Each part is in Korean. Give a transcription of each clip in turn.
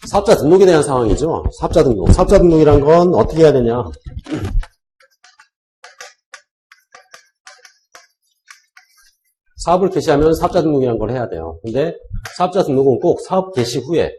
사업자 등록에 대한 상황이죠. 사업자 등록. 사업자 등록이란 건 어떻게 해야 되냐. 사업을 개시하면 사업자 등록이란 걸 해야 돼요. 근데 사업자 등록은 꼭 사업 개시 후에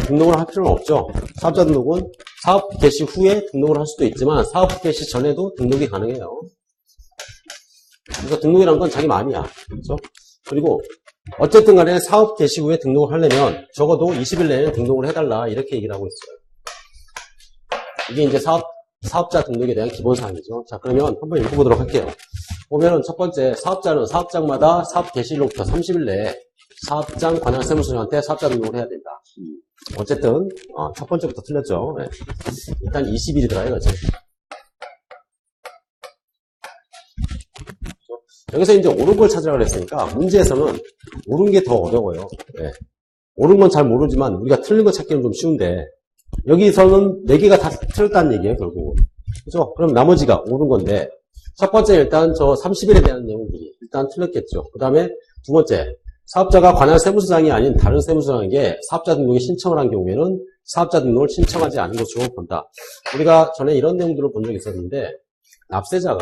등록을 할 필요는 없죠. 사업자 등록은 사업 개시 후에 등록을 할 수도 있지만 사업 개시 전에도 등록이 가능해요. 그래서 등록이란 건 자기 마음이야. 그렇죠? 그리고 어쨌든 간에 사업 개시 후에 등록을 하려면 적어도 20일 내에 등록을 해달라 이렇게 얘기를 하고 있어요. 이게 이제 사업자 등록에 대한 기본사항이죠. 자, 그러면 한번 읽어보도록 할게요. 보면은 첫 번째, 사업자는 사업장마다 사업 개시일로부터 30일 내에 사업장 관할 세무서장한테 사업자 등록을 해야 된다. 어쨌든 첫 번째부터 틀렸죠. 네. 일단 20일이더라 이거죠. 여기서 이제 옳은 걸 찾으라고 그랬으니까 문제에서는 옳은 게 더 어려워요. 네. 옳은 건 잘 모르지만 우리가 틀린 거 찾기는 좀 쉬운데 여기서는 4개가 다 틀렸다는 얘기예요, 결국. 그죠? 그럼 나머지가 옳은 건데 첫 번째 일단 저 30일에 대한 내용들이 일단 틀렸겠죠. 그 다음에 두 번째, 사업자가 관할 세무서장이 아닌 다른 세무서장에게 사업자 등록에 신청을 한 경우에는 사업자 등록을 신청하지 않은 것으로 본다. 우리가 전에 이런 내용들을 본 적이 있었는데 납세자의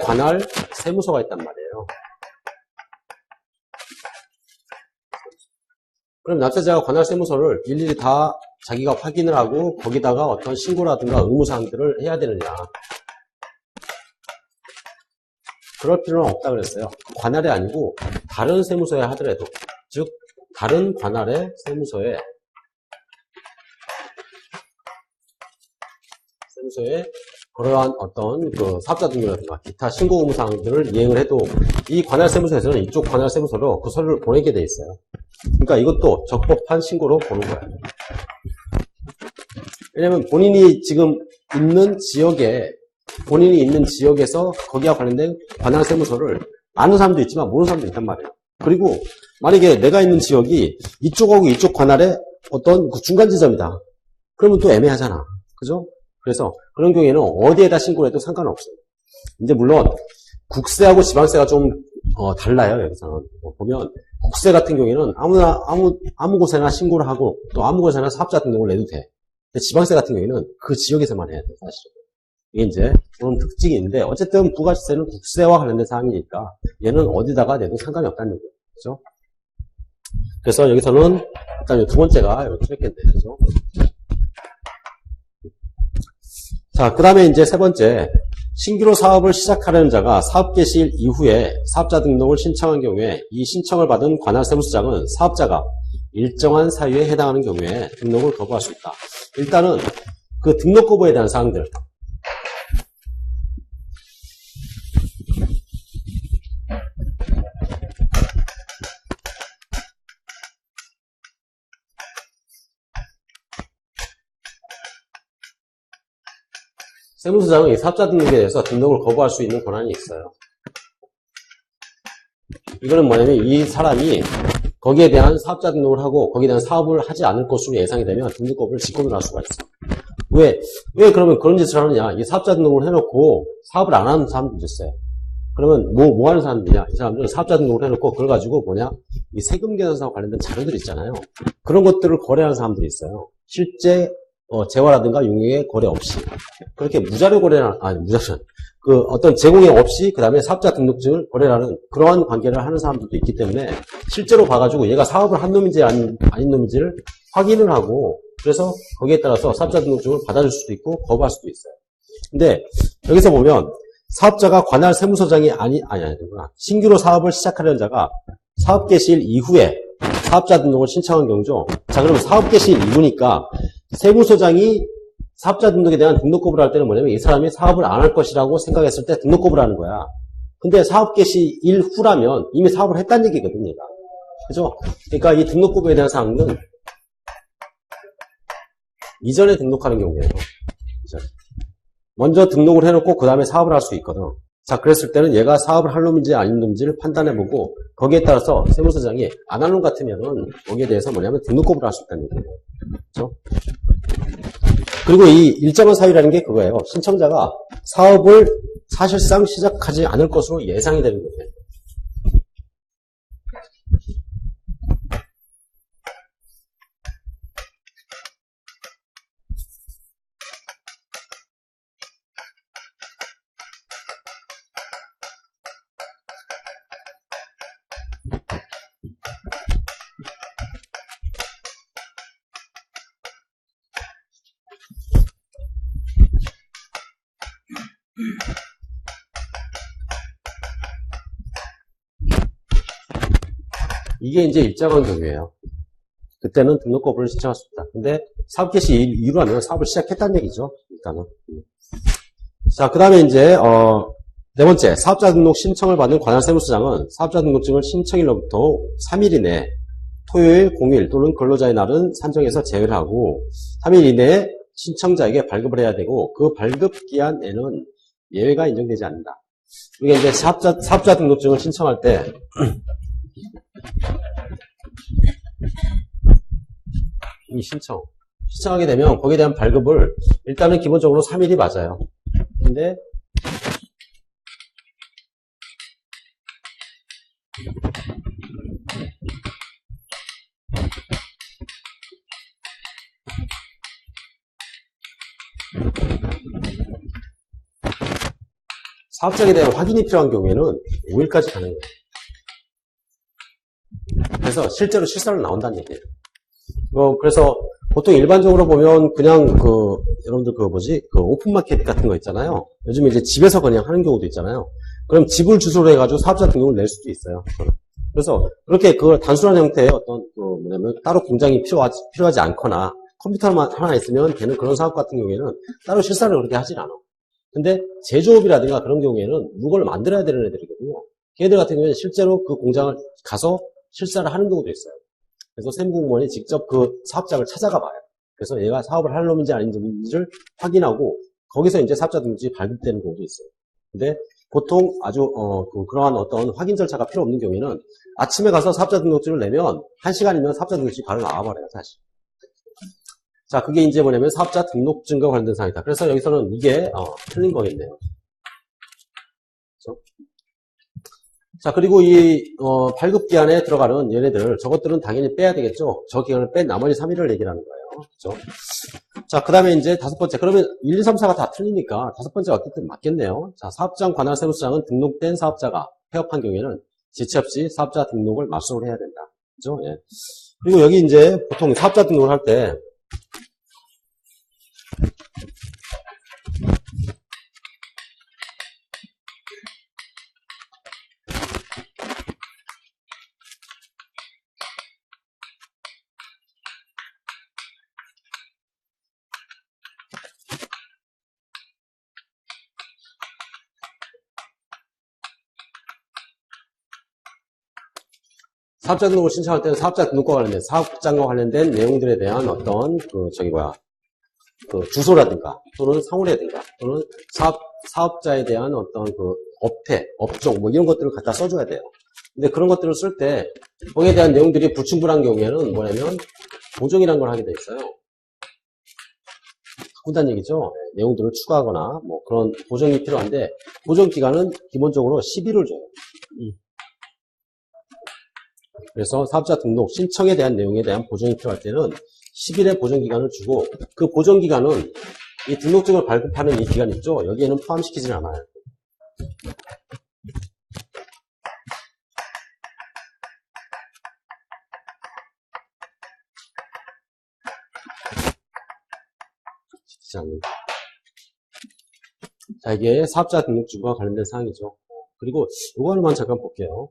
관할 세무서가 있단 말이에요. 그럼 납세자가 관할 세무서를 일일이 다 자기가 확인을 하고 거기다가 어떤 신고라든가 의무사항들을 해야 되느냐. 그럴 필요는 없다 그랬어요. 관할이 아니고 다른 세무서에 하더라도, 즉 다른 관할의 세무서에 그러한 어떤 그 사업자 등록이라든가 기타 신고 의무 사항들을 이행을 해도 이 관할 세무서에서는 이쪽 관할 세무서로 그 서류를 보내게 돼 있어요. 그러니까 이것도 적법한 신고로 보는 거예요. 왜냐면 본인이 있는 지역에서 거기와 관련된 관할 세무서를 아는 사람도 있지만 모르는 사람도 있단 말이에요. 그리고 만약에 내가 있는 지역이 이쪽하고 이쪽 관할의 어떤 그 중간 지점이다. 그러면 또 애매하잖아. 그죠? 그래서 그런 경우에는 어디에다 신고를 해도 상관없어요. 이제 물론 국세하고 지방세가 좀 달라요. 여기서는 보면 국세 같은 경우에는 아무 곳에나 신고를 하고 또 아무 곳에나 사업자 등록을 내도 돼. 근데 지방세 같은 경우에는 그 지역에서만 해야 돼, 사실은. 이게 이제 그런 특징이 있는데 어쨌든 부가세는 국세와 관련된 사항이니까 얘는 어디다가 내도 상관이 없다는 얘기죠. 그죠? 그래서 여기서는 일단 두 번째가 여기 틀렸겠네요. 그죠? 자, 그 다음에 이제 세 번째, 신규로 사업을 시작하려는 자가 사업 개시일 이후에 사업자 등록을 신청한 경우에 이 신청을 받은 관할 세무서장은 사업자가 일정한 사유에 해당하는 경우에 등록을 거부할 수 있다. 일단은 그 등록 거부에 대한 사항들. 세무서장은 이 사업자 등록에 대해서 등록을 거부할 수 있는 권한이 있어요. 이거는 뭐냐면 이 사람이 거기에 대한 사업자 등록을 하고 거기에 대한 사업을 하지 않을 것으로 예상이 되면 등록 거부를 직권을 할 수가 있어요. 왜 그러면 그런 짓을 하느냐? 이 사업자 등록을 해놓고 사업을 안 하는 사람들도 있어요. 그러면 뭐 하는 사람들이냐? 이 사람들은 사업자 등록을 해놓고 그걸 가지고 이 세금 계산서와 관련된 자료들 있잖아요. 그런 것들을 거래하는 사람들이 있어요. 실제 재화라든가 용역의 거래 없이 그렇게 무자료 거래나 어떤 제공이 없이 그 다음에 사업자 등록증을 거래하는 그러한 관계를 하는 사람들도 있기 때문에 실제로 봐가지고 얘가 사업을 한 놈인지 아닌 놈인지를 확인을 하고 그래서 거기에 따라서 사업자 등록증을 받아줄 수도 있고 거부할 수도 있어요. 근데 여기서 보면 사업자가 관할 세무서장이 아니구나. 신규로 사업을 시작하려는 자가 사업 개시일 이후에 사업자 등록을 신청한 경우죠. 자, 그러면 사업 개시일 이후니까 세무서장이 사업자 등록에 대한 등록 거부를 할 때는 뭐냐면 이 사람이 사업을 안 할 것이라고 생각했을 때 등록 거부를 하는 거야. 근데 사업 개시일 후라면 이미 사업을 했다는 얘기거든요. 그죠? 그러니까 이 등록 거부에 대한 사항은 이전에 등록하는 경우예요. 먼저 등록을 해놓고 그 다음에 사업을 할 수 있거든. 자, 그랬을 때는 얘가 사업을 할 놈인지 아닌 놈인지를 판단해보고 거기에 따라서 세무서장이 안 할 놈 같으면은 거기에 대해서 뭐냐면 등록거부를 할 수 있다는 얘기예요. 그렇죠? 그리고 이 일정한 사유라는 게 그거예요. 신청자가 사업을 사실상 시작하지 않을 것으로 예상이 되는 거예요. 이게 이제 일정한 경우예요. 그때는 등록 거부를 신청할 수 있다. 근데 사업 개시 이후로 하면 사업을 시작했다는 얘기죠. 일단은. 자, 그 다음에 이제 네 번째, 사업자 등록 신청을 받은 관할 세무서장은 사업자 등록증을 신청일로부터 3일 이내 토요일, 공휴일 또는 근로자의 날은 산정해서 제외를 하고 3일 이내에 신청자에게 발급을 해야 되고 그 발급 기한에는 예외가 인정되지 않는다. 이게 이제 사업자 등록증을 신청할 때 이 신청하게 되면 거기에 대한 발급을 일단은 기본적으로 3일이 맞아요. 근데 사업장에 대한 확인이 필요한 경우에는 5일까지 가는 거예요. 그래서 실제로 실사로 나온다는 얘기예요. 그래서 보통 일반적으로 보면 그냥 여러분들 오픈마켓 같은 거 있잖아요. 요즘 이제 집에서 그냥 하는 경우도 있잖아요. 그럼 집을 주소로 해가지고 사업자 등록을 낼 수도 있어요. 그래서 그렇게 그 단순한 형태의 뭐냐면 따로 공장이 필요하지 않거나 컴퓨터만 하나 있으면 되는 그런 사업 같은 경우에는 따로 실사를 그렇게 하진 않아. 근데 제조업이라든가 그런 경우에는 무거를 만들어야 되는 애들이거든요. 걔들 같은 경우에는 실제로 그 공장을 가서 실사를 하는 경우도 있어요. 그래서 세무공무원이 직접 그 사업장을 찾아가 봐요. 그래서 얘가 사업을 할 놈인지 아닌지를 확인하고 거기서 이제 사업자 등록이 발급되는 경우도 있어요. 근데 보통 아주 그러한 어떤 확인 절차가 필요 없는 경우에는 아침에 가서 사업자 등록증을 내면 1시간이면 사업자 등록증이 바로 나와버려요, 사실. 자, 그게 이제 뭐냐면 사업자 등록증과 관련된 사항이다. 그래서 여기서는 이게 틀린 거겠네요. 그렇죠? 자, 그리고 이 발급 기한에 들어가는 얘네들 저것들은 당연히 빼야 되겠죠. 저 기간을 뺀 나머지 3일을 얘기하는 거예요. 그렇죠? 자, 그 다음에 이제 다섯 번째. 그러면 1, 2, 3, 4가 다 틀리니까 다섯 번째가 어쨌든 맞겠네요. 자, 사업장 관할 세무서장은 등록된 사업자가 폐업한 경우에는 지체 없이 사업자 등록을 맞수를 해야 된다. 그렇죠? 예. 그리고 여기 이제 보통 사업자 등록을 할 때 사업자 등록을 신청할 때는 사업자 등록과 관련된 사업장과 관련된 내용들에 대한 어떤 주소라든가 또는 상호라든가 또는 사업자에 대한 어떤 업종 뭐 이런 것들을 갖다 써줘야 돼요. 근데 그런 것들을 쓸 때 거기에 대한 내용들이 불충분한 경우에는 뭐냐면 보정이라는 걸 하게 돼 있어요. 바꾼다는 얘기죠. 내용들을 추가하거나 뭐 그런 보정이 필요한데 보정 기간은 기본적으로 10일을 줘요. 그래서 사업자 등록 신청에 대한 내용에 대한 보정이 필요할 때는 10일의 보정 기간을 주고 그 보정 기간은 이 등록증을 발급하는 이 기간 있죠. 여기에는 포함시키지 않아요. 시키지 않는다. 자, 이게 사업자 등록증과 관련된 사항이죠. 그리고 이거 하나만 잠깐 볼게요.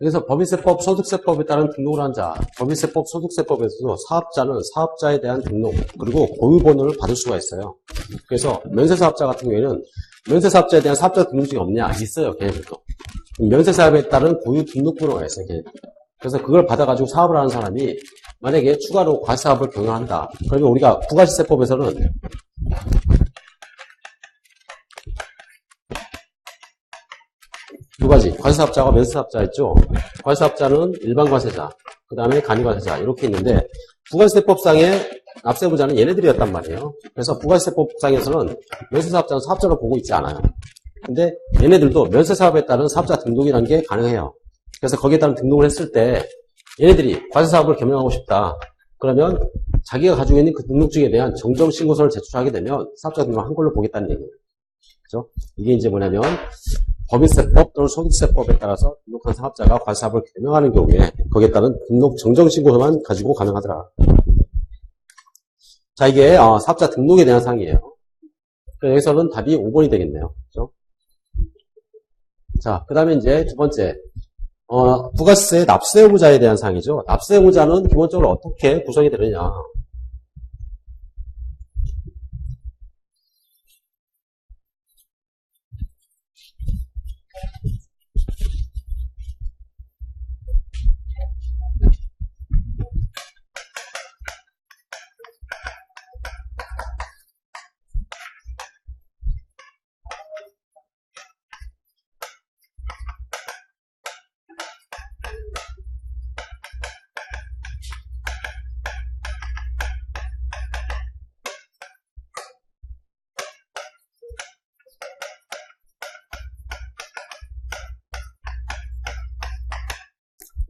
그래서 법인세법, 소득세법에 따른 등록을 한 자, 법인세법, 소득세법에서도 사업자는 사업자에 대한 등록, 그리고 고유번호를 받을 수가 있어요. 그래서 면세사업자 같은 경우에는 면세사업자에 대한 사업자 등록증이 없냐? 있어요, 걔네들도. 면세사업에 따른 고유 등록번호가 있어요, 걔네들. 그래서 그걸 받아가지고 사업을 하는 사람이 만약에 추가로 과시사업을 병행한다. 그러면 우리가 부가시세법에서는 두 가지, 과세사업자와 면세사업자 있죠. 과세사업자는 일반 과세자, 그 다음에 간이과세자 이렇게 있는데 부가세법상의 납세부자는 얘네들이었단 말이에요. 그래서 부가세법상에서는 면세사업자는 사업자로 보고 있지 않아요. 근데 얘네들도 면세사업에 따른 사업자 등록이라는 게 가능해요. 그래서 거기에 따른 등록을 했을 때 얘네들이 과세사업을 겸용하고 싶다. 그러면 자기가 가지고 있는 그 등록증에 대한 정정신고서를 제출하게 되면 사업자 등록을 한 걸로 보겠다는 얘기예요. 그죠? 이게 이제 뭐냐면 법인세법 또는 소득세법에 따라서 등록한 사업자가 과세사업을 겸용하는 경우에 거기에 따른 등록 정정신고서만 가지고 가능하더라. 자, 이게 사업자 등록에 대한 사항이에요. 여기서는 답이 5번이 되겠네요. 그죠? 자, 그 다음에 이제 두 번째 부가세 납세의무자에 대한 사항이죠. 납세의무자는 기본적으로 어떻게 구성이 되느냐.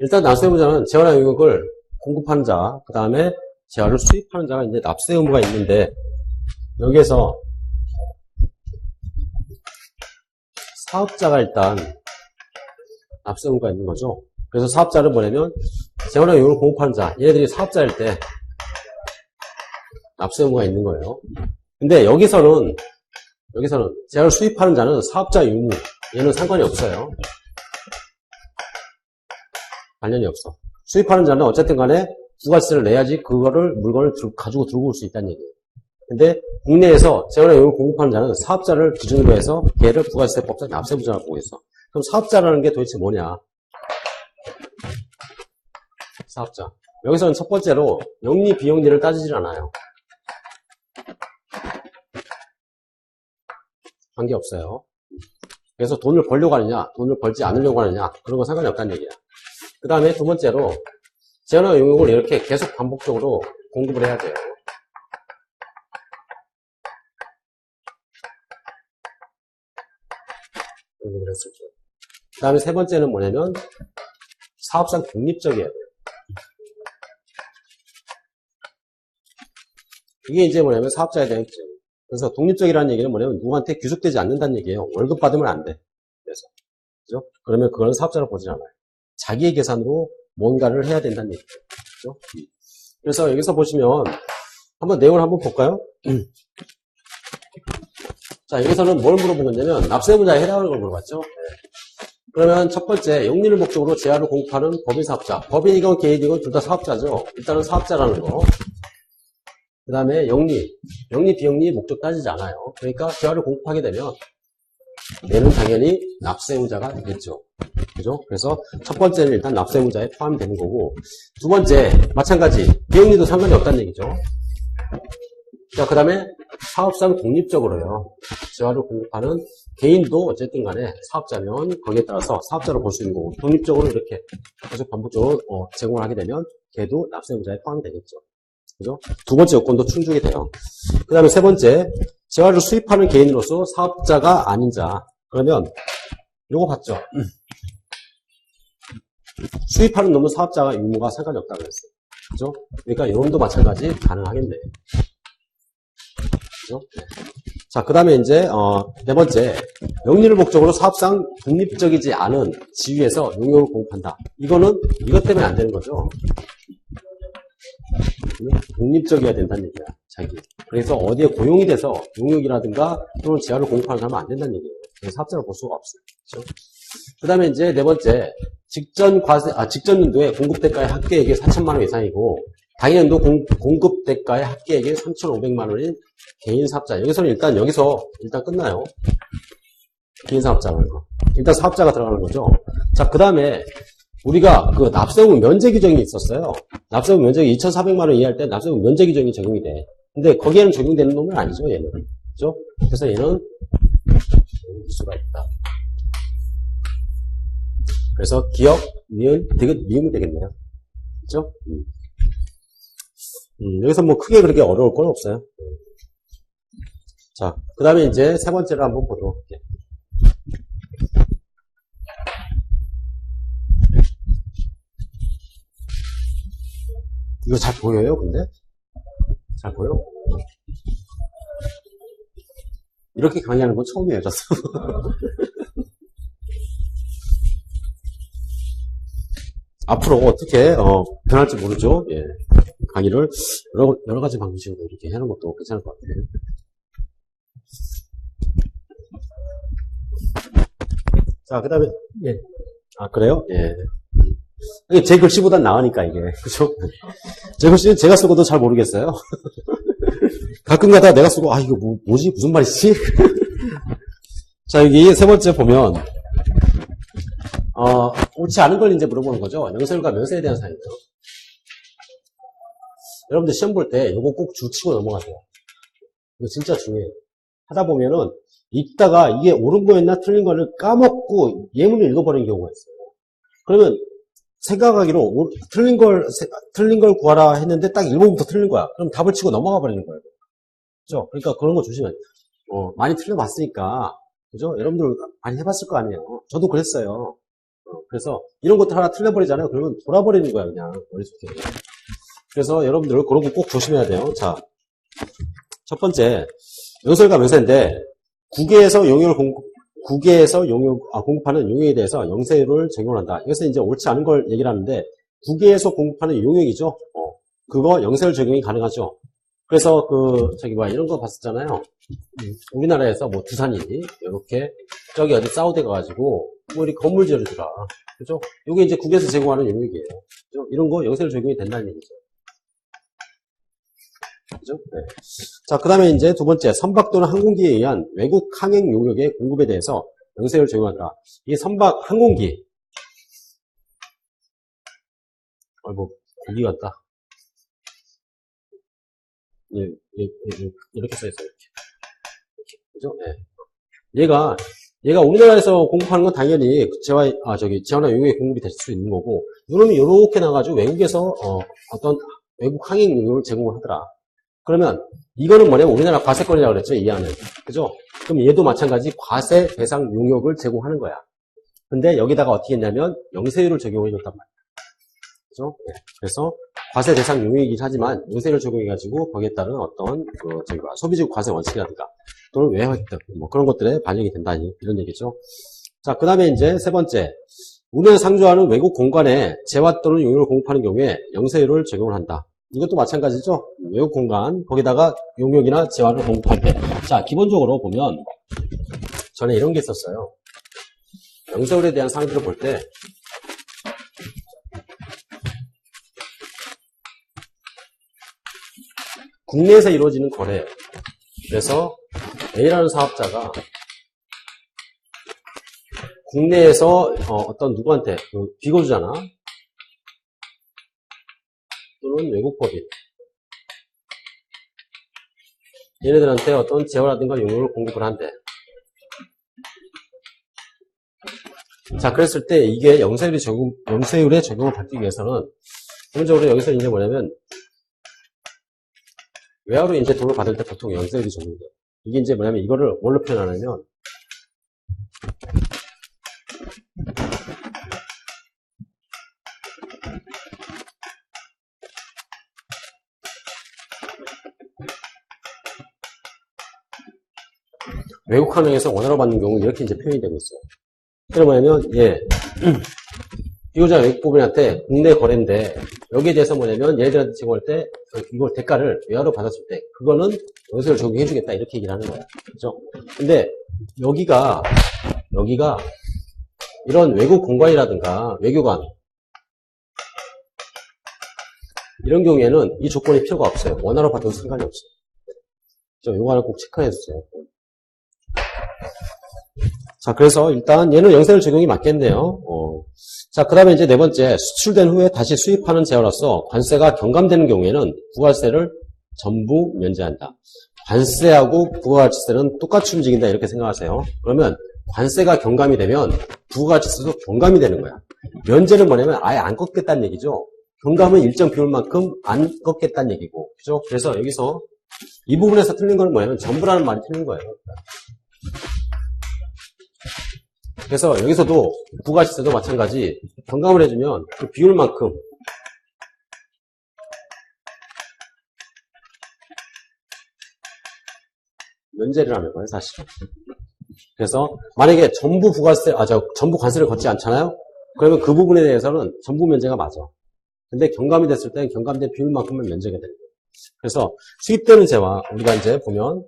일단 납세의무자는 재화나 용역을 공급하는 자, 그 다음에 재화를 수입하는 자가 이제 납세 의무가 있는데 여기에서 사업자가 일단 납세 의무가 있는 거죠. 그래서 사업자를 뭐냐면 재화나 용역을 공급하는 자, 얘네들이 사업자일 때 납세 의무가 있는 거예요. 근데 여기서는 재화를 수입하는 자는 사업자 유무, 얘는 상관이 없어요. 관련이 없어. 수입하는 자는 어쨌든 간에 부가세를 내야지 그거를 물건을 가지고 들고 올 수 있다는 얘기예요. 근데 국내에서 재화나 용역을 공급하는 자는 사업자를 기준으로 해서 걔를 부가세법상 납세부자라고 보고 있어. 그럼 사업자라는 게 도대체 뭐냐? 사업자. 여기서는 첫 번째로 영리 비영리를 따지질 않아요. 관계없어요. 그래서 돈을 벌려고 하느냐, 돈을 벌지 않으려고 하느냐, 그런 건 상관이 없다는 얘기야. 그 다음에 두 번째로 재화나 용역을 이렇게 계속 반복적으로 공급을 해야 돼요. 공급을 했을 때. 그 다음에 세 번째는 뭐냐면 사업상 독립적이어야 돼요. 이게 이제 뭐냐면 사업자에 대한 기준. 그래서 독립적이라는 얘기는 뭐냐면 누구한테 귀속되지 않는다는 얘기예요. 월급 받으면 안 돼. 그래서 그죠? 그러면 그거는 사업자로 보지 않아요. 자기의 계산으로 뭔가를 해야 된다는 얘기죠. 그렇죠? 그래서 여기서 보시면 한번 내용을 한번 볼까요? 자, 여기서는 뭘 물어본 거냐면 납세의무자에 해당하는 걸 물어봤죠. 그러면 첫 번째 영리를 목적으로 재화를 공급하는 법인사업자. 법인이건 개인이건 둘 다 사업자죠. 일단은 사업자라는 거. 그 다음에 영리, 비영리 목적 따지지 않아요. 그러니까 재화를 공급하게 되면 얘는 당연히 납세의무자가 되겠죠. 그죠? 그래서 첫 번째는 일단 납세의무자에 포함이 되는 거고, 두 번째, 마찬가지, 비영리도 상관이 없다는 얘기죠. 자, 그 다음에 사업상 독립적으로요. 재화를 공급하는 개인도 어쨌든 간에 사업자면 거기에 따라서 사업자로 볼 수 있는 거고, 독립적으로 이렇게 계속 반복적으로 제공을 하게 되면 걔도 납세의무자에 포함이 되겠죠. 그죠? 두 번째 요건도 충족이 돼요. 그 다음에 세 번째, 재화를 수입하는 개인으로서 사업자가 아닌 자. 그러면 요거 봤죠? 수입하는 놈은 사업자가 유무가 상관이 없다고 그랬어요. 그죠? 그러니까 이놈도 마찬가지 가능하겠네. 그죠? 자, 그 다음에 이제 네 번째, 영리를 목적으로 사업상 독립적이지 않은 지위에서 용역을 공급한다. 이거는 이것 때문에 안 되는 거죠. 독립적이어야 된다는 얘기야, 자기. 그래서 어디에 고용이 돼서 용역이라든가 또는 재화를 공급하는 사람은 안 된다는 얘기예요. 그래서 사업자를 볼 수가 없어요. 그렇죠? 그 다음에 이제 네 번째, 직전 연도에 공급대가의 합계액이 4천만 원 이상이고, 당연도 공급대가의 합계액이 3,500만 원인 개인 사업자. 여기서는 여기서 끝나요. 개인 사업자는. 일단 사업자가 들어가는 거죠. 자, 그 다음에, 우리가 그 납세금 면제 규정이 있었어요. 납세금 면제가 2,400만 원 이하일 때 납세금 면제 규정이 적용이 돼. 근데 거기에는 적용되는 놈은 아니죠, 얘는. 그죠? 그래서 얘는 수가 있다. 그래서 기억, 미음이 되겠네요. 그죠? 여기서 뭐 크게 그렇게 어려울 건 없어요. 자, 그 다음에 이제 세 번째로 한번 보도록 할게요. 이거 잘 보여요, 근데? 잘 보여? 이렇게 강의하는 건 처음이에요, 저도. 앞으로 어떻게 변할지 모르죠. 예. 강의를 여러 가지 방식으로 이렇게 해놓은 것도 괜찮을 것 같아요. 자, 그 다음에, 예. 아, 그래요? 예. 이게 제 글씨보단 나으니까, 이게. 그죠? 제 글씨는 제가 쓰고도 잘 모르겠어요. 가끔 가다가 내가 쓰고, 이거 뭐지? 무슨 말이지? 자, 여기 세 번째 보면, 옳지 않은 걸 이제 물어보는 거죠. 영세율과 면세에 대한 사이죠. 여러분들 시험 볼 때 이거 꼭 주치고 넘어가세요. 이거 진짜 중요해요. 하다 보면은 읽다가 이게 옳은 거였나 틀린 거를 까먹고 예문을 읽어버리는 경우가 있어요. 그러면 생각하기로 틀린 걸 구하라 했는데 딱 1번부터 틀린 거야. 그럼 답을 치고 넘어가 버리는 거예요. 그죠? 그러니까 그런 거 조심해요. 많이 틀려봤으니까. 그죠? 여러분들 많이 해봤을 거 아니에요. 저도 그랬어요. 그래서 이런 것들 하나 틀려버리잖아요. 그러면 돌아버리는 거야, 그냥. 머릿속에. 그래서 여러분들 그런 거 꼭 조심해야 돼요. 자, 첫 번째, 영세율과 면세인데, 국외에서 공급하는 용역에 대해서 영세율을 적용한다. 이것은 이제 옳지 않은 걸 얘기를 하는데, 국외에서 공급하는 용역이죠. 그거 영세율 적용이 가능하죠. 그래서 이런 거 봤었잖아요. 우리나라에서 뭐 두산이 이렇게 저기 어디 사우디 가가지고 뭐 이렇게 건물 지어주더라. 그죠? 이게 이제 국외에서 제공하는 용역이에요. 그죠? 이런 거 영세율 적용이 된다는 얘기죠. 그죠? 네. 자, 그 다음에 이제 두 번째, 선박 또는 항공기에 의한 외국 항행 용역의 공급에 대해서 영세율을 적용하더라. 이 선박, 항공기. 고기 같다. 예, 이렇게 써있어요. 그죠? 네. 얘가 우리나라에서 공급하는 건 당연히 재화나 용역의 공급이 될 수 있는 거고, 이놈이 요렇게 나가지고 외국에서 어떤 외국 항행 용역을 제공을 하더라. 그러면 이거는 뭐냐면 우리나라 과세권이라고 그랬죠, 이 안은. 그죠? 그럼 얘도 마찬가지 과세 대상 용역을 제공하는 거야. 근데 여기다가 어떻게 했냐면 영세율을 적용해 줬단 말이야. 그죠? 네. 그래서 과세 대상 용역이긴 하지만 영세율을 적용해가지고 거기에 따른 어떤 소비적 과세 원칙이라든가 또는 외화 획득 뭐 그런 것들에 반영이 된다 이런 얘기죠. 자, 그 다음에 이제 세 번째, 우면 상주하는 외국 공간에 재화 또는 용역을 공급하는 경우에 영세율을 적용을 한다. 이것도 마찬가지죠. 외국 공간 거기다가 용역이나 재화를 공급할 때, 자, 기본적으로 보면 전에 이런 게 있었어요. 영세율에 대한 사항들을 볼 때 국내에서 이루어지는 거래. 그래서 A라는 사업자가 국내에서 어떤 누구한테 비거주잖아. 또는 외국 법인. 얘네들한테 어떤 재화라든가 용역을 공급을 한대. 자, 그랬을 때 이게 영세율에 적용을 받기 위해서는 기본적으로 여기서 이제 뭐냐면 외화로 이제 돈을 받을 때 보통 영세율이 적용돼요. 이게 이제 뭐냐면 이거를 뭘로 표현하냐면 외국 항행에서 원화로 받는 경우 이렇게 이제 표현이 되고 있어요. 그럼 뭐냐면 비교자 외국 법인한테 국내 거래인데 여기에 대해서 뭐냐면 얘네들한테 제공할 때 이걸 대가를 외화로 받았을 때 그거는 영세율 적용해 주겠다 이렇게 얘기를 하는 거야. 그죠? 근데 여기가 이런 외국 공관이라든가 외교관 이런 경우에는 이 조건이 필요가 없어요. 원화로 받아도 상관이 없어요. 이거 하나 꼭 체크해 주세요. 자, 그래서 일단 얘는 영세율 적용이 맞겠네요. 자, 그 다음에 이제 네 번째, 수출된 후에 다시 수입하는 재화로서 관세가 경감되는 경우에는 부가세를 전부 면제한다. 관세하고 부가가치세는 똑같이 움직인다 이렇게 생각하세요. 그러면 관세가 경감이 되면 부가가치세도 경감이 되는 거야. 면제는 뭐냐면 아예 안 꺾겠다는 얘기죠. 경감은 일정 비율만큼 안 꺾겠다는 얘기고, 그죠? 그래서 여기서 이 부분에서 틀린 건 뭐냐면 전부라는 말이 틀린 거예요. 그래서 여기서도 부가가치세도 마찬가지 경감을 해주면 그 비율만큼 면제를 하는 거예요, 사실은. 그래서 만약에 전부 전부 관세를 걷지 않잖아요. 그러면 그 부분에 대해서는 전부 면제가 맞아. 근데 경감이 됐을 때는 경감된 비율만큼은 면제가 되는 거예요. 그래서 수입되는 재화 우리가 이제 보면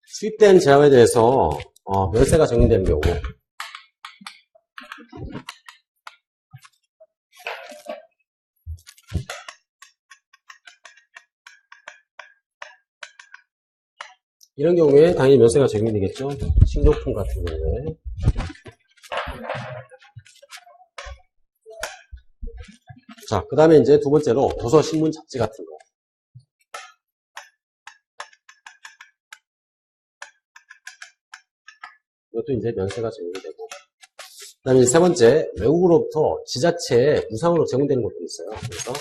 수입된 재화에 대해서 면세가 적용되는 경우 이런 경우에 당연히 면세가 적용이 되겠죠. 식료품 같은 경우에. 자, 그 다음에 이제 두 번째로 도서, 신문, 잡지 같은 거. 이것도 이제 면세가 적용이 되고. 그 다음에 세 번째, 외국으로부터 지자체에 무상으로 제공되는 것도 있어요. 그래서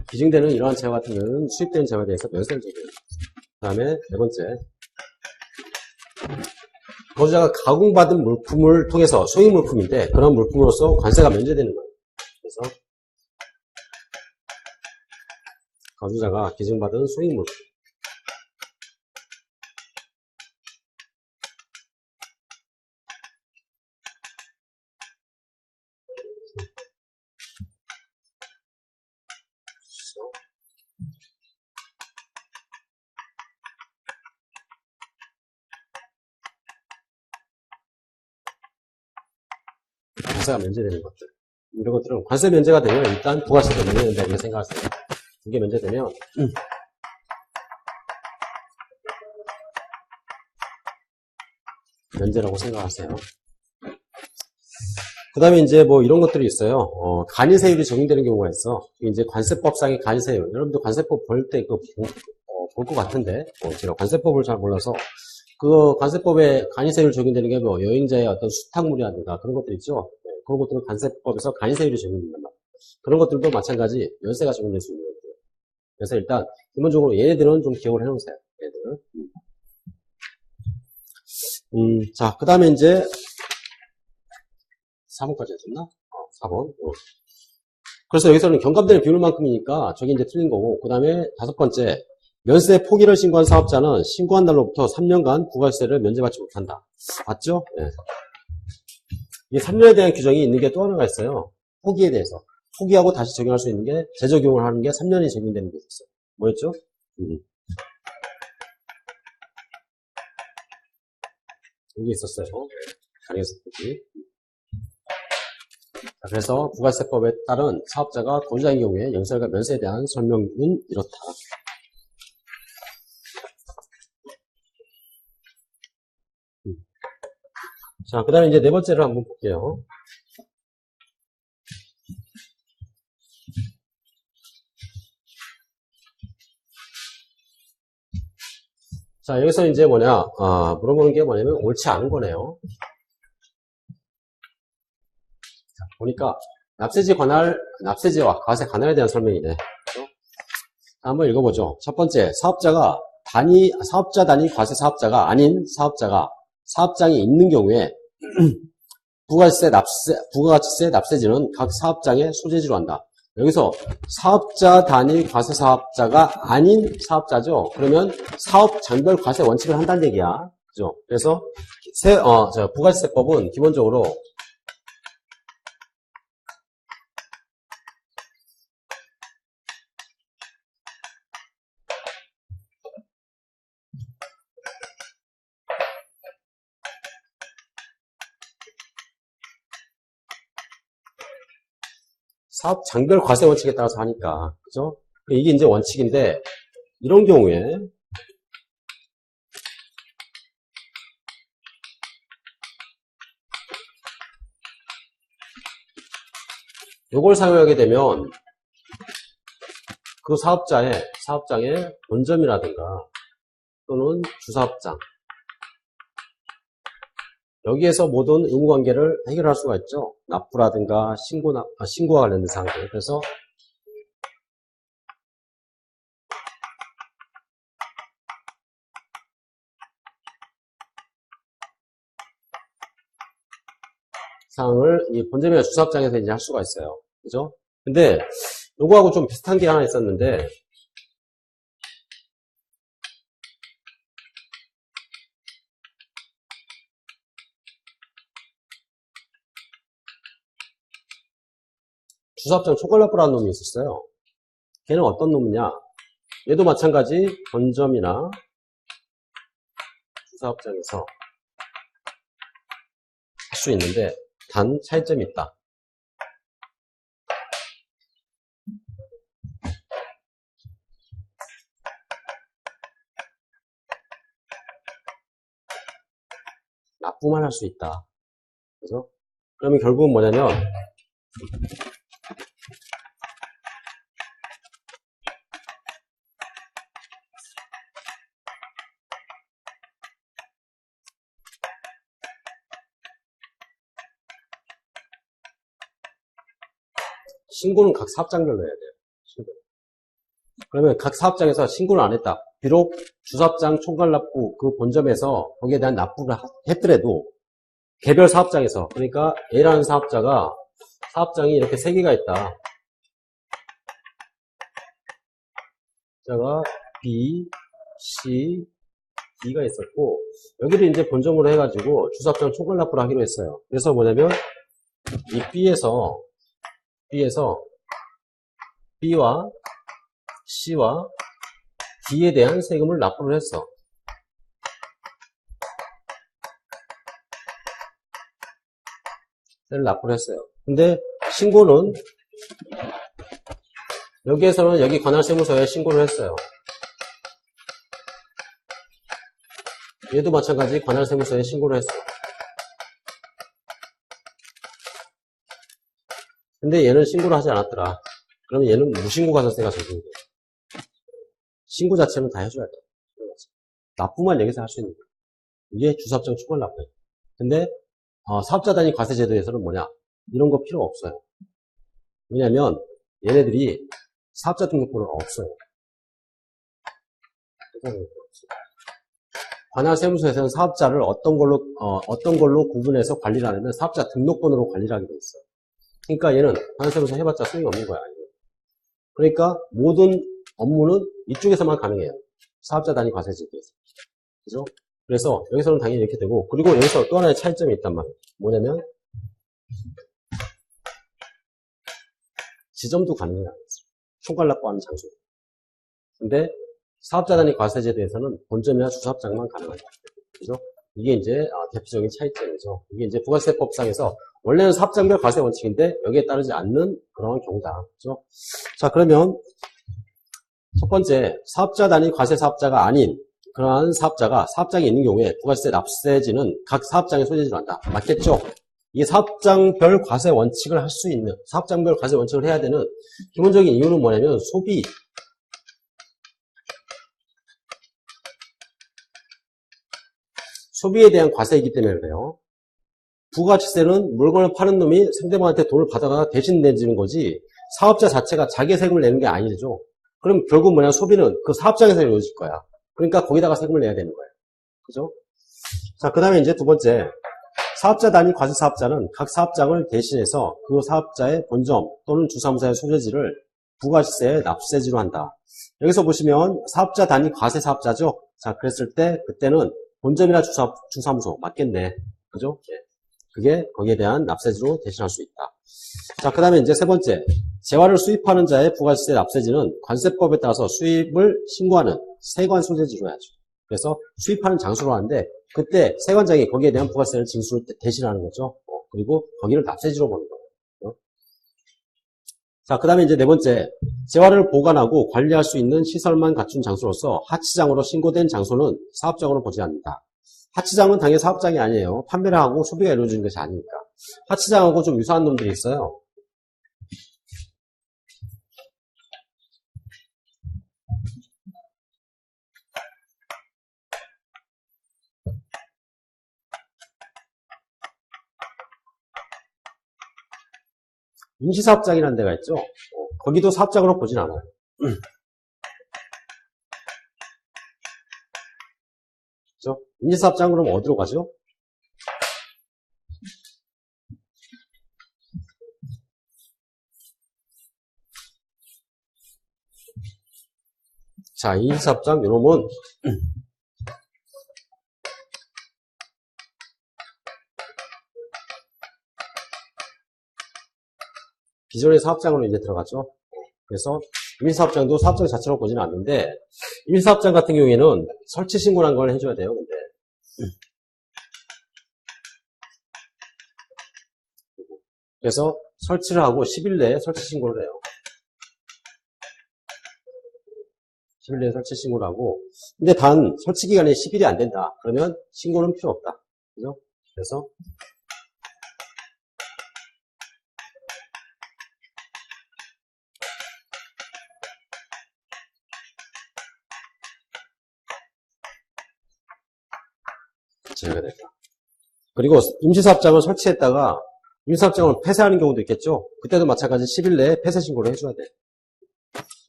기증되는 이러한 재화 같은 경우는 수입되는 재화에 대해서 면세를 적용합니다. 그 다음에 네 번째, 거주자가 가공받은 물품을 통해서 소유 물품인데 그런 물품으로서 관세가 면제되는 거예요. 그래서 거주자가 기증받은 소유 물품. 관세가 면제되는 것들. 이런 것들은 관세 면제가 되면 일단 부가세도 면제된다 이렇게 생각하세요. 이게 면제되면 면제라고 생각하세요. 그 다음에 이제 뭐 이런 것들이 있어요. 간이세율이 적용되는 경우가 있어. 이제 관세법상의 간이세율. 여러분도 관세법 볼 때 볼 것 같은데, 제가 관세법을 잘 몰라서 그 관세법에 간이세율 적용되는 게 뭐 여행자의 어떤 수탁물이라든가 그런 것들 있죠. 그런 것들은 관세법에서 간이세율이 적용된단 말이에요. 그런 것들도 마찬가지 면세가 적용될 수 있는 것들. 그래서 일단 기본적으로 얘네들은 좀 기억을 해놓으세요. 얘네들은. 자, 그 다음에 이제 4번까지 했었나? 4번. 그래서 여기서는 경감되는 비율만큼이니까 저게 이제 틀린 거고, 그 다음에 5번째, 면세 포기를 신고한 사업자는 신고한 날로부터 3년간 부가세를 면제받지 못한다. 맞죠? 네. 이 3년에 대한 규정이 있는 게 또 하나가 있어요. 포기에 대해서. 포기하고 다시 적용할 수 있는 게, 재적용을 하는 게 3년이 적용되는 게 있어요. 뭐였죠? 여기 있었어요. 자리에서 포기. 그래서 부가세법에 따른 사업자가 거주자인 경우에 영세율과 면세에 대한 설명은 이렇다. 자, 그 다음에 이제 네 번째를 한번 볼게요. 자, 여기서 이제 물어보는 게 뭐냐면 옳지 않은 거네요. 자, 보니까 납세지와 과세 관할에 대한 설명이네. 그렇죠? 한번 읽어보죠. 첫 번째, 사업자 단위 과세 사업자가 아닌 사업장이 있는 경우에 부가가치세 납세지는 각 사업장의 소재지로 한다. 여기서 사업자 단위 과세 사업자가 아닌 사업자죠. 그러면 사업 장별 과세 원칙을 한다는 얘기야. 그죠? 그래서 부가세법은 기본적으로 사업 장별 과세 원칙에 따라서 하니까, 그죠? 이게 이제 원칙인데, 이런 경우에, 요걸 사용하게 되면, 그 사업장의 본점이라든가, 또는 주사업장, 여기에서 모든 의무관계를 해결할 수가 있죠. 납부라든가 신고와 관련된 사항들. 그래서 사항을 이 본점이나 주사업장에서 이제 할 수가 있어요. 그죠? 근데 요거하고 좀 비슷한 게 하나 있었는데, 주사업장 총괄납부라는 놈이 있었어요. 걔는 어떤 놈이냐? 얘도 마찬가지 본점이나 주사업장에서 할 수 있는데 단 차이점이 있다. 납부만 할 수 있다. 그죠? 그러면 결국은 뭐냐면 신고는 각 사업장별로 해야 돼요. 신고. 그러면 각 사업장에서 신고를 안 했다. 비록 주사업장 총괄납부 그 본점에서 거기에 대한 납부를 했더라도 개별 사업장에서, 그러니까 A라는 사업장이 이렇게 3개가 있다. 자가 B, C, D가 있었고 여기를 이제 본점으로 해가지고 주사업장 총괄납부를 하기로 했어요. 그래서 뭐냐면 이 B에서 B와 C와 D에 대한 세금을 납부를 했어. 납부를 했어요. 근데 신고는 여기에서는 여기 관할세무서에 신고를 했어요. 얘도 마찬가지 관할세무서에 신고를 했어요. 근데 얘는 신고를 하지 않았더라. 그러면 얘는 무신고 가산세가 적용이 돼요. 신고 자체는 다 해줘야 돼요. 납부만 여기서 할 수 있는 거예요. 이게 주사업장 총괄 납부예요. 근데 사업자 단위 과세 제도에서는 뭐냐? 이런 거 필요 없어요. 왜냐면 얘네들이 사업자 등록번호가 없어요. 관할세무서에서는 사업자를 어떤 걸로 구분해서 관리를 하냐면 사업자 등록번호로 관리를 하게 돼 있어요. 그러니까 얘는 관할세무서 해봤자 소용이 없는 거야. 그러니까 모든 업무는 이쪽에서만 가능해요. 사업자 단위 과세 제도에서. 그죠? 그래서 여기서는 당연히 이렇게 되고, 그리고 여기서 또 하나의 차이점이 있단 말이에요. 뭐냐면 지점도 가능해요. 총괄납부하는 장소. 근데 사업자 단위 과세 제도에서는 본점이나 주사업장만 가능하죠. 그죠? 이게 이제 대표적인 차이점이죠. 이게 이제 부가세법상에서 원래는 사업장별 과세 원칙인데 여기에 따르지 않는 그런 경우다. 그죠? 자, 그러면 첫 번째, 사업자 단위 과세 사업자가 아닌 그러한 사업자가 사업장에 있는 경우에 부가세 납세지는 각 사업장의 소재지로 한다. 맞겠죠? 이게 사업장별 과세 원칙을 할 수 있는, 사업장별 과세 원칙을 해야 되는 기본적인 이유는 뭐냐면 소비에 대한 과세이기 때문에 그래요. 부가가치세는 물건을 파는 놈이 상대방한테 돈을 받아가 대신 내주는 거지 사업자 자체가 자기의 세금을 내는 게 아니죠. 그럼 결국 뭐냐, 소비는 그 사업장에서 이루어질 거야. 그러니까 거기다가 세금을 내야 되는 거예요. 그죠? 자, 그 다음에 이제 두 번째, 사업자 단위 과세사업자는 각 사업장을 대신해서 그 사업자의 본점 또는 주사무사의 소재지를 부가시세의 납세지로 한다. 여기서 보시면 사업자 단위 과세사업자죠. 자, 그랬을 때 그때는 본점이나 주사무소 맞겠네. 그죠? 예. 그게 거기에 대한 납세지로 대신할 수 있다. 자, 그 다음에 이제 세 번째. 재화를 수입하는 자의 부가시세 납세지는 관세법에 따라서 수입을 신고하는 세관 소재지로 해야죠. 그래서 수입하는 장소로 하는데 그때 세관장이 거기에 대한 부가세를 징수를 대신하는 거죠. 그리고 거기를 납세지로 보는 거예요. 자, 그 다음에 이제 네 번째. 재화를 보관하고 관리할 수 있는 시설만 갖춘 장소로서 하치장으로 신고된 장소는 사업장으로 보지 않는다. 하치장은 당연히 사업장이 아니에요. 판매를 하고 소비가 이루어지는 것이 아니니까. 하치장하고 좀 유사한 놈들이 있어요. 임시사업장이라는 데가 있죠. 거기도 사업장으로 보진 않아요. 그렇죠? 임시사업장 그럼 어디로 가죠? 자, 임시사업장 요놈은 기존의 사업장으로 이제 들어갔죠. 그래서 임시사업장도 사업장 자체로 보지는 않는데 임시사업장 같은 경우에는 설치 신고라는 걸 해줘야 돼요. 근데 그래서 설치를 하고 10일 내에 설치 신고를 해요. 10일 내에 설치 신고를 하고 근데 단 설치 기간이 10일이 안 된다. 그러면 신고는 필요 없다. 그죠? 그래서 제외가 된다. 그리고 임시사업장을 설치했다가 임시사업장을 폐쇄하는 경우도 있겠죠. 그때도 마찬가지 10일 내에 폐쇄 신고를 해줘야 돼.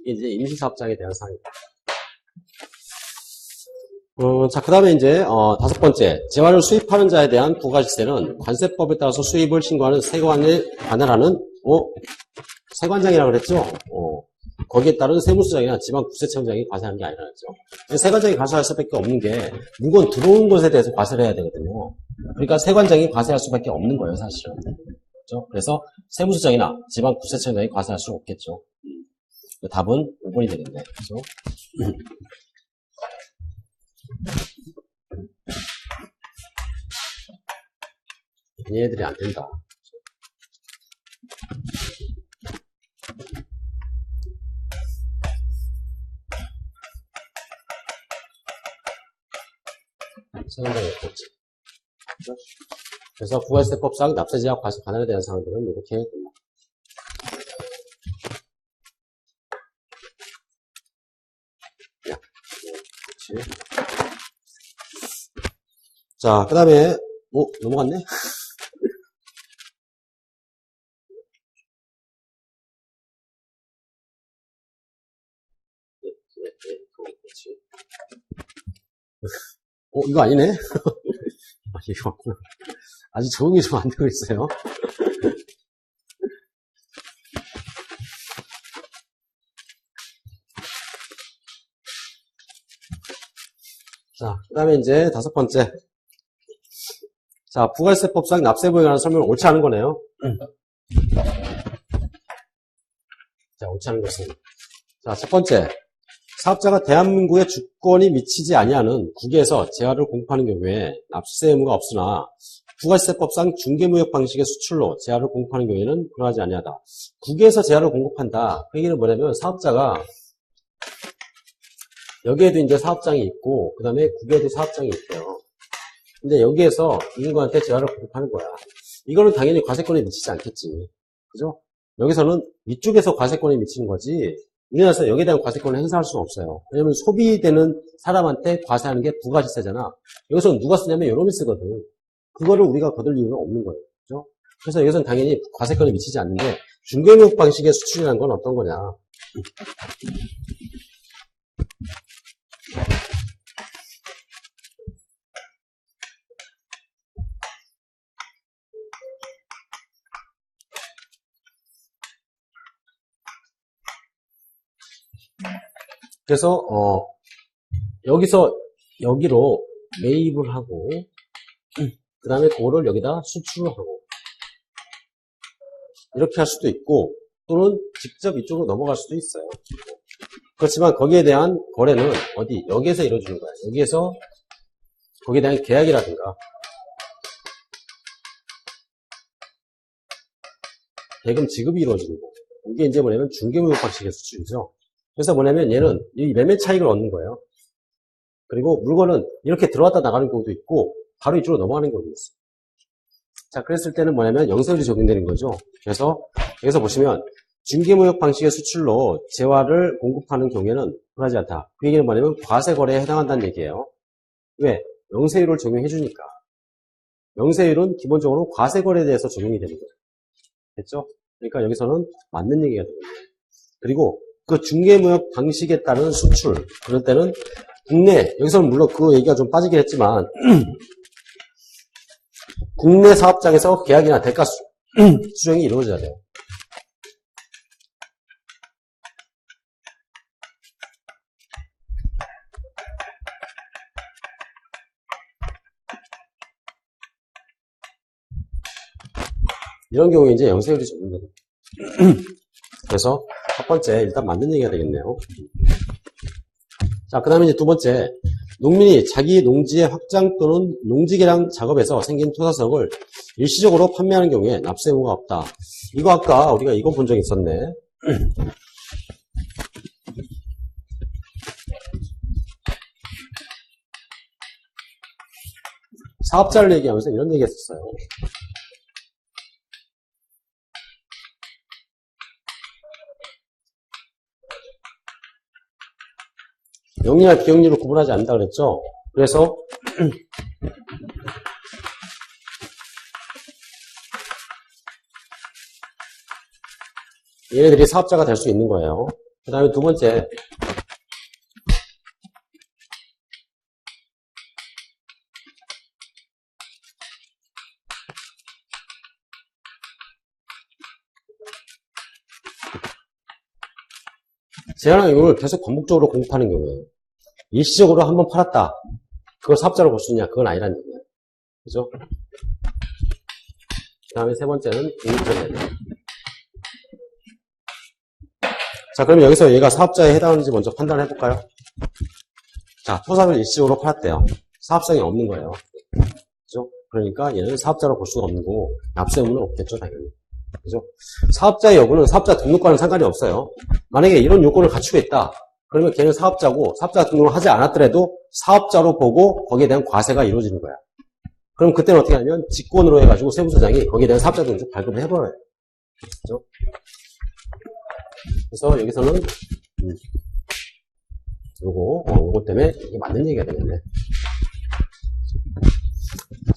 이게 이제 임시사업장에 대한 사항입니다. 자, 그 다음에 이제, 다섯 번째. 재화를 수입하는 자에 대한 부가시세는 관세법에 따라서 수입을 신고하는 세관에 관할하는, 세관장이라고 그랬죠? 거기에 따른 세무서장이나 지방국세청장이 과세하는 게 아니라 그랬죠. 세관장이 과세할 수밖에 없는 게, 물건 들어온 것에 대해서 과세를 해야 되거든요. 그러니까 세관장이 과세할 수밖에 없는 거예요, 사실은. 그렇죠? 그래서 세무서장이나 지방국세청장이 과세할 수 없겠죠. 답은 5번이 되겠네. 그렇죠? 얘네들이 안 된다. 세관장이 없겠지. 그래서 부가세법상 납세지와 과세 관할에 대한 사항들은 이렇게 됩니다. 그렇지. 자, 그 다음에, 넘어갔네? 이거 아니네? 이거 맞구나. 아직 적응이 좀 안 되고 있어요. 자, 그 다음에 이제 다섯 번째. 자, 부가세법상 납세부에 관한 설명을 옳지 않은 거네요. 자, 옳지 않은 것은. 자, 첫 번째. 사업자가 대한민국의 주권이 미치지 아니하는 국외에서 재화를 공급하는 경우에 납세 의무가 없으나 부가세법상 중개무역 방식의 수출로 재화를 공급하는 경우에는 그러하지 아니하다. 국외에서 재화를 공급한다. 그 얘기는 뭐냐면 사업자가 여기에도 이제 사업장이 있고 그 다음에 국외에도 사업장이 있대요. 근데 여기에서 누군가한테 재화를 공급하는 거야. 이거는 당연히 과세권에 미치지 않겠지. 그죠? 여기서는 이쪽에서 과세권에 미치는 거지. 우리나라에서 여기에 대한 과세권을 행사할 수는 없어요. 왜냐면 소비되는 사람한테 과세하는 게 부가시세잖아. 여기서 누가 쓰냐면 요놈이 쓰거든. 그거를 우리가 거둘 이유는 없는 거예요. 그죠? 그래서 여기서는 당연히 과세권에 미치지 않는데 중개무역 방식의 수출이라는 건 어떤 거냐. 그래서 여기서 여기로 매입을 하고 그 다음에 그거를 여기다 수출을 하고 이렇게 할 수도 있고 또는 직접 이쪽으로 넘어갈 수도 있어요. 그렇지만 거기에 대한 거래는 어디? 여기에서 이루어지는 거야. 여기에서 거기에 대한 계약이라든가 대금 지급이 이루어지는 거. 이게 이제 뭐냐면 중개무역 방식의 수출이죠. 그래서 뭐냐면 얘는 이 매매 차익을 얻는 거예요. 그리고 물건은 이렇게 들어왔다 나가는 경우도 있고 바로 이쪽으로 넘어가는 경우도 있어요. 자, 그랬을 때는 뭐냐면 영세율이 적용되는 거죠. 그래서 여기서 보시면 중개무역 방식의 수출로 재화를 공급하는 경우에는 흔하지 않다. 그 얘기는 뭐냐면 과세거래에 해당한다는 얘기예요. 왜? 영세율을 적용해 주니까. 영세율은 기본적으로 과세거래에 대해서 적용이 되는 거예요. 됐죠? 그러니까 여기서는 맞는 얘기가 되거든요. 그리고 그 중개무역 방식에 따른 수출, 그럴 때는 국내, 여기서는 물론 그 얘기가 좀 빠지긴 했지만 국내 사업장에서 계약이나 대가 수령이 이루어져야 돼요. 이런 경우에 이제 영세율이 적용됩니다. 그래서 첫 번째 일단 맞는 얘기가 되겠네요. 자, 그 다음에 이제 두 번째, 농민이 자기 농지의 확장 또는 농지 개량 작업에서 생긴 토사석을 일시적으로 판매하는 경우에 납세 의무가 없다. 이거 아까 우리가 이거 본 적이 있었네. 사업자를 얘기하면서 이런 얘기 했었어요. 영리와 비영리로 구분하지 않는다 그랬죠? 그래서 얘네들이 사업자가 될 수 있는 거예요. 그 다음에 두 번째, 제한한 이유를 계속 반복적으로 공급하는 경우에요. 일시적으로 한번 팔았다. 그걸 사업자로 볼 수 있냐? 그건 아니라는 얘기예요. 그죠? 그 다음에 세 번째는 독립적이어야 돼요. 자, 그러면 여기서 얘가 사업자에 해당하는지 먼저 판단을 해볼까요? 자, 토사를 일시적으로 팔았대요. 사업성이 없는 거예요. 그죠? 그러니까 얘는 사업자로 볼 수가 없는 거고, 납세 의무는 없겠죠, 당연히. 그죠? 사업자의 여부는 사업자 등록과는 상관이 없어요. 만약에 이런 요건을 갖추고 있다. 그러면 걔는 사업자고, 사업자 등록을 하지 않았더라도 사업자로 보고 거기에 대한 과세가 이루어지는 거야. 그럼 그때는 어떻게 하냐면 직권으로 해가지고 세무서장이 거기에 대한 사업자 등록 발급을 해버려요. 그죠? 그래서 여기서는 요거 때문에 이게 맞는 얘기가 되겠네.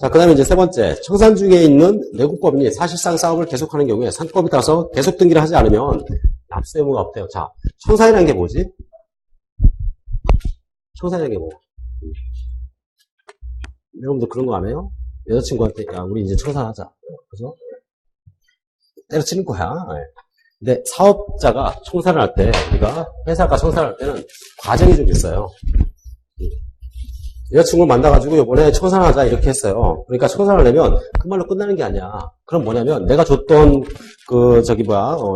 자, 그 다음에 이제 세 번째, 청산중에 있는 내국법인이 사실상 사업을 계속하는 경우에 상법에 따라서 계속 등기를 하지 않으면 납세 의무가 없대요. 자, 청산이라는 게 뭐지? 청산이라는 게 뭐야? 여러분들 그런 거 안 해요? 여자친구한테, 야, 우리 이제 청산하자. 그죠? 때려치는 거야. 네. 근데 사업자가 청산을 할 때, 우리가 회사가 청산을 할 때는 과정이 좀 있어요. 여자친구를 만나가지고 이번에 청산하자 이렇게 했어요. 그러니까 청산을 내면 그 말로 끝나는 게 아니야. 그럼 뭐냐면 내가 줬던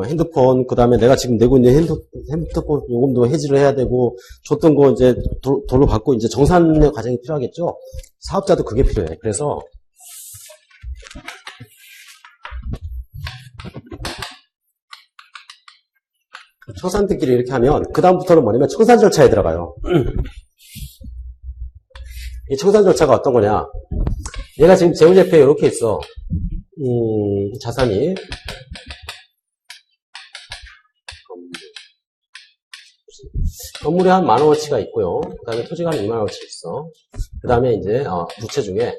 핸드폰, 그 다음에 내가 지금 내고 있는 핸드폰 요금도 해지를 해야 되고, 줬던 거 이제 돈을 받고 이제 정산의 과정이 필요하겠죠? 사업자도 그게 필요해. 그래서 청산 등기를 이렇게 하면 그다음부터는 뭐냐면 청산 절차에 들어가요. 이 청산 절차가 어떤 거냐? 얘가 지금 재무제표에 이렇게 있어. 자산이 건물에 한 10,000원어치가 있고요. 그 다음에 토지가 한 20,000원어치 있어. 그 다음에 이제 부채 중에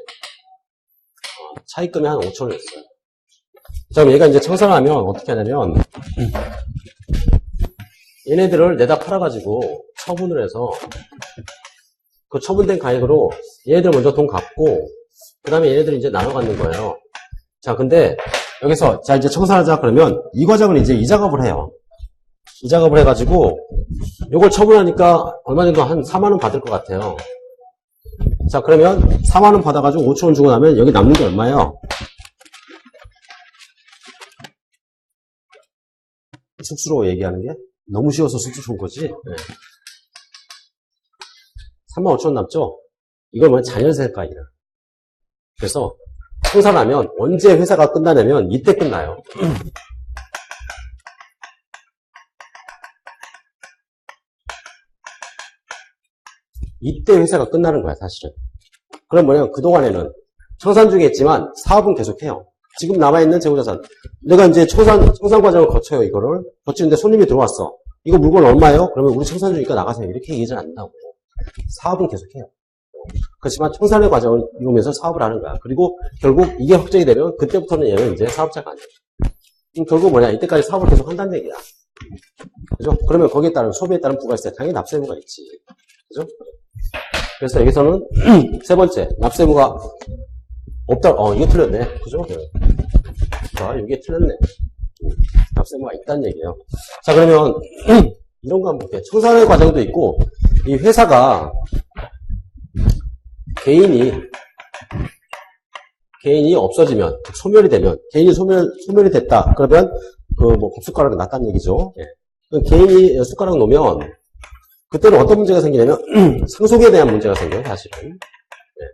차입금이 한 5,000원 있어요. 자, 그럼 얘가 이제 청산을 하면 어떻게 하냐면 얘네들을 내다 팔아가지고 처분을 해서 그 처분된 가액으로 얘네들 먼저 돈 갚고 그 다음에 얘네들이 이제 나눠 갖는 거예요. 자, 근데 여기서 자 이제 청산하자 그러면 이 과정을 이제 이 작업을 해요. 이 작업을 해가지고 요걸 처분하니까 얼마 정도 한 4만원 받을 것 같아요. 자, 그러면 4만원 받아가지고 5천원 주고 나면 여기 남는 게 얼마예요? 숙수로 얘기하는 게 너무 쉬워서 숙수 좋은 거지. 네. 35,000원 남죠? 이걸 뭐냐, 자연세가이라. 그래서 청산하면 언제 회사가 끝나냐면 이때 끝나요. 이때 회사가 끝나는 거야, 사실은. 그럼 뭐냐면 그동안에는 청산 중에 했지만 사업은 계속해요. 지금 남아있는 재고자산. 내가 이제 청산 과정을 거쳐요, 이거를. 거치는데 손님이 들어왔어. 이거 물건 얼마예요? 그러면 우리 청산 중이니까 나가세요. 이렇게 얘기는 안 한다고. 사업은 계속해요. 그렇지만 청산의 과정을 이용해서 사업을 하는 거야. 그리고 결국 이게 확정이 되면 그때부터는 얘는 이제 사업자가 아니야. 결국 뭐냐, 이때까지 사업을 계속 한다는 얘기야. 그죠? 그러면 거기에 따른 소비에 따른 부가세, 당연히 납세의무가 있지. 그죠? 그래서 여기서는 세 번째, 납세의무가 없다. 이거 틀렸네. 그죠? 자, 이게 틀렸네. 납세의무가 있다는 얘기예요. 자, 그러면 이런 거 한번 볼게요. 청산의 과정도 있고, 이 회사가 개인이 없어지면, 소멸이 되면, 개인이 소멸이 됐다. 그러면, 숟가락이 났다는 얘기죠. 예. 개인이 숟가락 놓으면, 그때는 어떤 문제가 생기냐면, 상속에 대한 문제가 생겨요, 사실은. 예.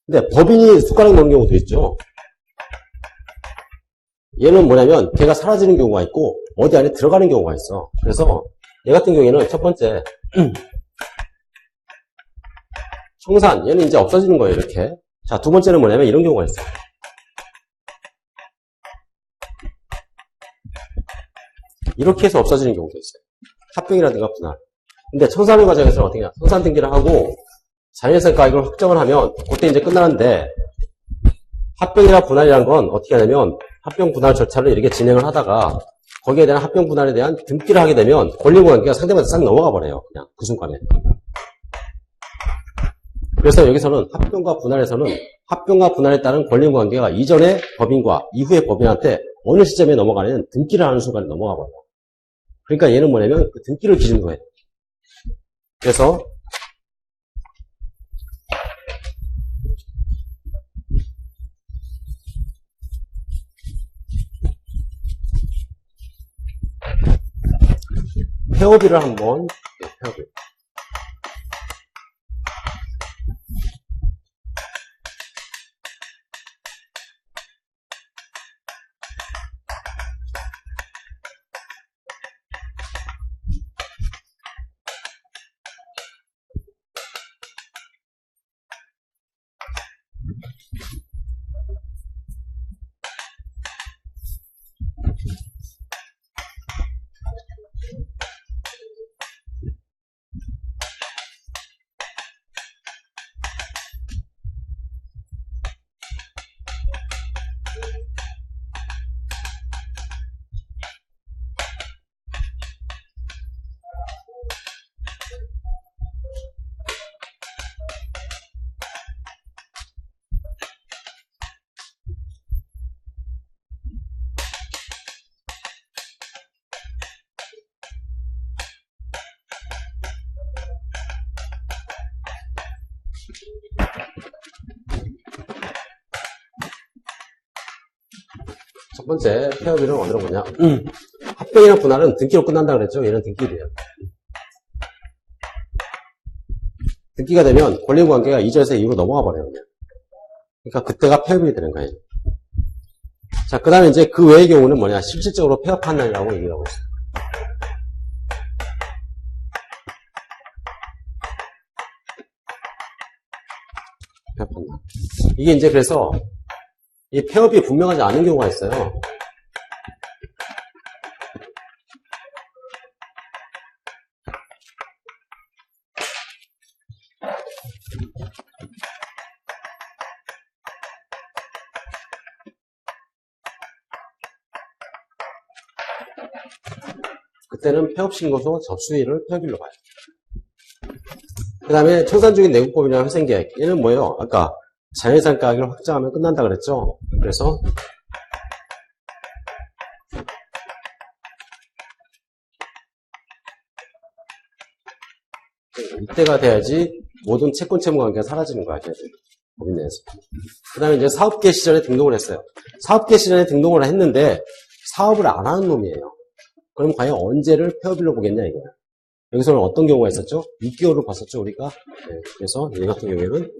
근데 법인이 숟가락 놓는 경우도 있죠. 얘는 뭐냐면, 걔가 사라지는 경우가 있고, 어디 안에 들어가는 경우가 있어. 그래서, 얘 같은 경우에는 첫 번째, 청산, 얘는 이제 없어지는 거예요, 이렇게. 자, 두 번째는 뭐냐면 이런 경우가 있어요. 이렇게 해서 없어지는 경우도 있어요. 합병이라든가 분할. 근데 청산의 과정에서는 어떻게 하냐. 청산 등기를 하고 자연세 가액을 확정을 하면 그때 이제 끝나는데 합병이나 분할이라는 건 어떻게 하냐면 합병 분할 절차를 이렇게 진행을 하다가 거기에 대한 합병 분할에 대한 등기를 하게 되면 권리관계가 상대방한테 싹 넘어가 버려요. 그냥 그 순간에. 그래서 여기서는 합병과 분할에 따른 권리관계가 이전의 법인과 이후의 법인한테 어느 시점에 넘어가냐면 등기를 하는 순간에 넘어가 버려요. 그러니까 얘는 뭐냐면 그 등기를 기준으로 해요. 그래서 폐업일을 한번 폐업일. 첫 번째 폐업일은 어디로 보냐? 합병이나 분할은 등기로 끝난다 그랬죠? 얘는 등기일이에요. 등기가 되면 권리관계가 이전에서 이후로 넘어가 버려요. 그냥. 그러니까 그때가 폐업이 되는 거예요. 자, 그 다음에 이제 그 외의 경우는 뭐냐? 실질적으로 폐업한 날이라고 얘기를 하고 있어요. 폐업한 날. 이게 이제 그래서 이 폐업이 분명하지 않은 경우가 있어요. 그때는 폐업신고서 접수일을 폐업일로 봐요. 그 다음에 청산 중인 내국법이나 회생계획. 얘는 뭐예요? 아까 자연산 가격을 확정하면 끝난다 그랬죠? 그래서 이때가 돼야지 모든 채권 채무 관계가 사라지는 거야, 걔들. 법인 내에서. 그 다음에 이제 사업계 시전에 등록을 했어요. 사업계 시전에 등록을 했는데 사업을 안 하는 놈이에요. 그럼 과연 언제를 폐업일로 보겠냐, 이거야. 여기서는 어떤 경우가 있었죠? 6개월을 봤었죠, 우리가. 네, 그래서 얘 같은 경우에는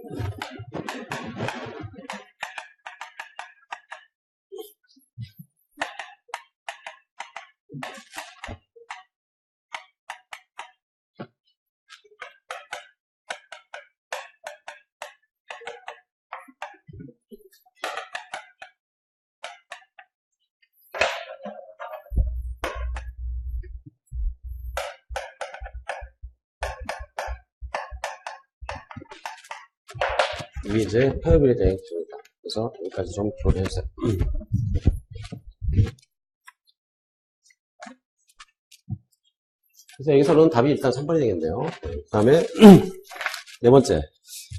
이게 이제 폐업일에 대한 기준이다. 그래서 여기까지 좀 기록을 해주세요. 그래서 여기서는 답이 일단 3번이 되겠네요. 그 다음에 네 번째,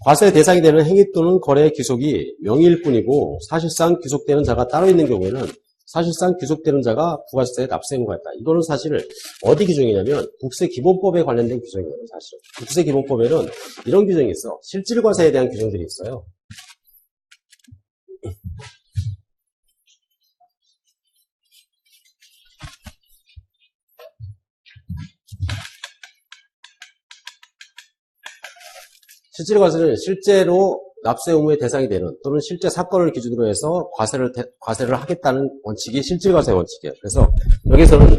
과세 대상이 되는 행위 또는 거래 귀속이 명의일 뿐이고 사실상 귀속되는 자가 따로 있는 경우에는 사실상 귀속되는 자가 부가세에 납세 의무가 있다. 이거는 사실 어디 규정이냐면 국세기본법에 관련된 규정이에요. 사실 국세기본법에는 이런 규정이 있어. 실질과세에 대한 규정들이 있어요. 실질과세는 실제로 납세 의무의 대상이 되는 또는 실제 사건을 기준으로 해서 과세를 하겠다는 원칙이 실질과세 원칙이에요. 그래서 여기서는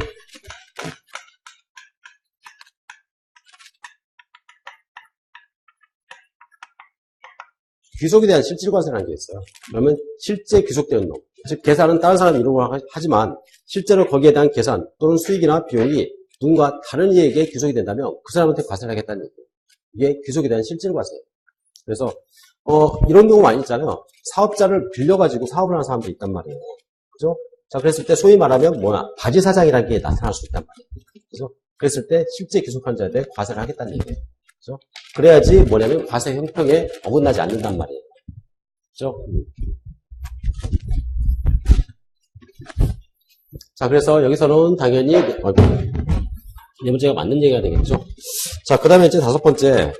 귀속에 대한 실질과세라는 게 있어요. 그러면 실제 귀속되는 놈, 즉 계산은 다른 사람이 이루고 하지만 실제로 거기에 대한 계산 또는 수익이나 비용이 누군가 다른 이에게 귀속이 된다면 그 사람한테 과세를 하겠다는 얘기예요. 이게 귀속에 대한 실질과세예요. 그래서 이런 경우 많이 있잖아요. 사업자를 빌려가지고 사업을 하는 사람도 있단 말이에요. 그죠? 자, 그랬을 때 소위 말하면 뭐야? 바지사장이라는 게 나타날 수 있단 말이에요. 그죠? 그랬을 때 실제 귀속한 자에 대해 과세를 하겠다는 얘기예요. 그죠? 그래야지 뭐냐면 과세 형평에 어긋나지 않는단 말이에요. 그죠? 자, 그래서 여기서는 당연히 네 번째가 맞는 얘기가 되겠죠. 자, 그 다음에 이제 다섯 번째,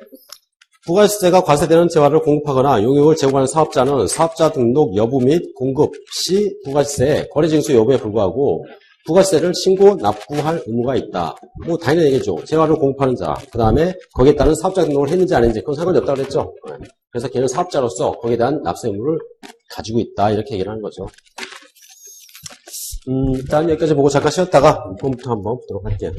부가세가 과세되는 재화를 공급하거나 용역을 제공하는 사업자는 사업자 등록 여부 및 공급 시 부가세 거래징수 여부에 불구하고 부가세를 신고 납부할 의무가 있다. 뭐 당연히 얘기죠. 재화를 공급하는 자, 그 다음에 거기에 따른 사업자 등록을 했는지 안 했는지 그건 상관이 없다고 그랬죠. 그래서 걔는 사업자로서 거기에 대한 납세 의무를 가지고 있다, 이렇게 얘기를 하는 거죠. 일단 여기까지 보고 잠깐 쉬었다가 이번부터 한번 보도록 할게요.